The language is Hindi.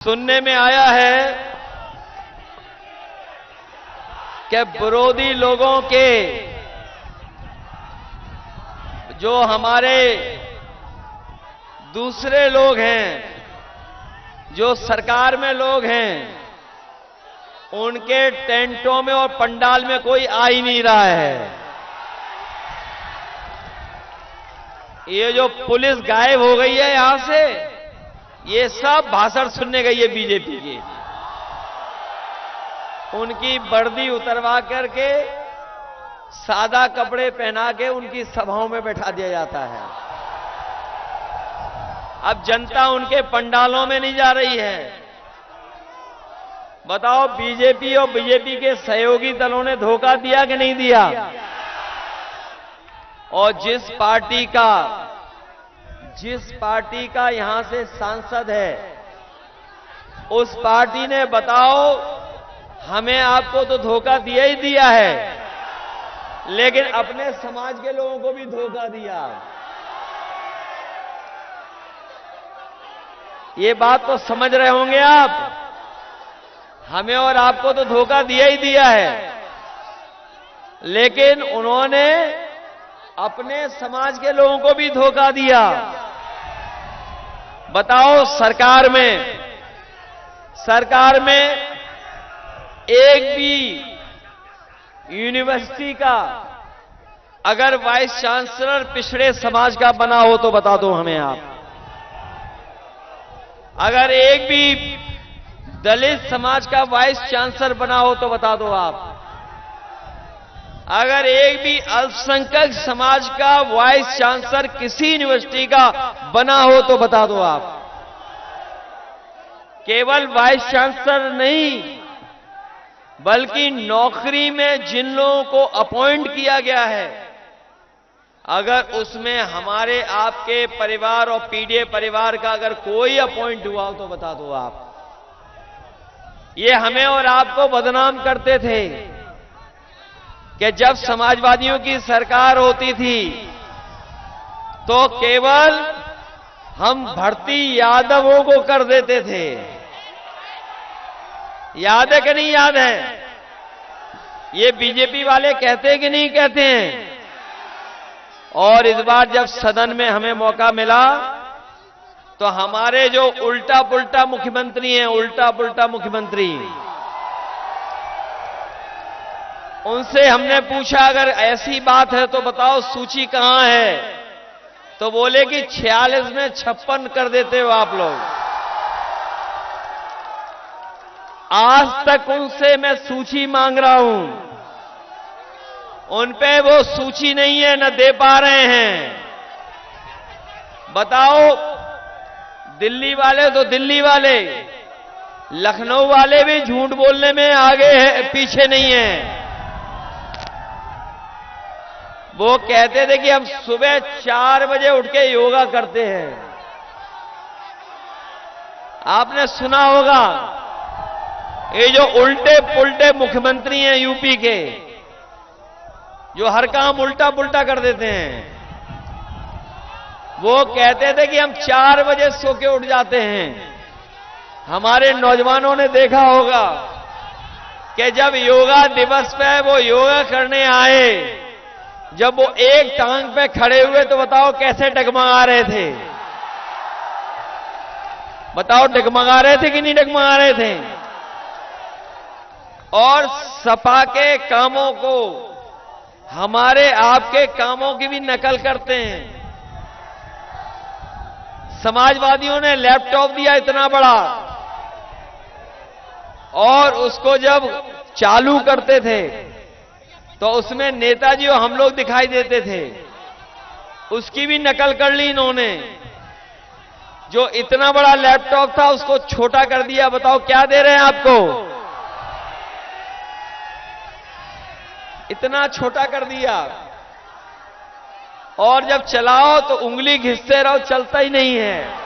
सुनने में आया है कि विरोधी लोगों के जो हमारे दूसरे लोग हैं, जो सरकार में लोग हैं, उनके टेंटों में और पंडाल में कोई आ ही नहीं रहा है। ये जो पुलिस गायब हो गई है यहां से, ये सब भाषण सुनने गई है बीजेपी की। उनकी वर्दी उतरवा करके सादा कपड़े पहना के उनकी सभाओं में बैठा दिया जाता है। अब जनता उनके पंडालों में नहीं जा रही है। बताओ, बीजेपी और बीजेपी के सहयोगी दलों ने धोखा दिया कि नहीं दिया? और जिस पार्टी का यहां से सांसद है, उस पार्टी ने बताओ हमें आपको तो धोखा दिया ही दिया है, लेकिन अपने समाज के लोगों को भी धोखा दिया। ये बात तो समझ रहे होंगे आप। हमें और आपको तो धोखा दिया ही दिया है, लेकिन उन्होंने अपने समाज के लोगों को भी धोखा दिया। बताओ, सरकार में एक भी यूनिवर्सिटी का अगर वाइस चांसलर पिछड़े समाज का बना हो तो बता दो हमें आप। अगर एक भी दलित समाज का वाइस चांसलर बना हो तो बता दो आप। अगर एक भी अल्पसंख्यक समाज का वाइस चांसलर किसी यूनिवर्सिटी का बना हो तो बता दो आप। केवल वाइस चांसलर नहीं, बल्कि नौकरी में जिन लोगों को अपॉइंट किया गया है, अगर उसमें हमारे आपके परिवार और पीडीए परिवार का अगर कोई अपॉइंट हुआ हो तो बता दो आप। ये हमें और आपको बदनाम करते थे कि जब समाजवादियों की सरकार होती थी तो केवल हम भर्ती यादवों को कर देते थे। याद है कि नहीं याद है? ये बीजेपी वाले कहते कि नहीं कहते हैं? और इस बार जब सदन में हमें मौका मिला तो हमारे जो उल्टा पुल्टा मुख्यमंत्री हैं, उल्टा पुल्टा मुख्यमंत्री, उनसे हमने पूछा अगर ऐसी बात है तो बताओ सूची कहां है? तो बोले कि 46 में 56 कर देते हो आप लोग। आज तक उनसे मैं सूची मांग रहा हूं, उन पे वो सूची नहीं है, न दे पा रहे हैं। बताओ, दिल्ली वाले तो दिल्ली वाले, लखनऊ वाले भी झूठ बोलने में आगे है, पीछे नहीं है। वो कहते थे कि हम सुबह 4 बजे उठ के योगा करते हैं। आपने सुना होगा, ये जो उल्टे पुल्टे मुख्यमंत्री हैं यूपी के, जो हर काम उल्टा पुल्टा कर देते हैं, वो कहते थे कि हम 4 बजे सो के उठ जाते हैं। हमारे नौजवानों ने देखा होगा कि जब योगा दिवस पे वो योगा करने आए, जब वो एक टांग पे खड़े हुए तो बताओ कैसे डगमगा रहे थे? बताओ, डगमगा रहे थे कि नहीं डगमगा रहे थे? और सपा के कामों को, हमारे आपके कामों की भी नकल करते हैं। समाजवादियों ने लैपटॉप दिया इतना बड़ा, और उसको जब चालू करते थे तो उसमें नेताजी और हम लोग दिखाई देते थे। उसकी भी नकल कर ली इन्होंने। जो इतना बड़ा लैपटॉप था उसको छोटा कर दिया। बताओ क्या दे रहे हैं आपको? इतना छोटा कर दिया। और जब चलाओ तो उंगली घिसते रहो, चलता ही नहीं है।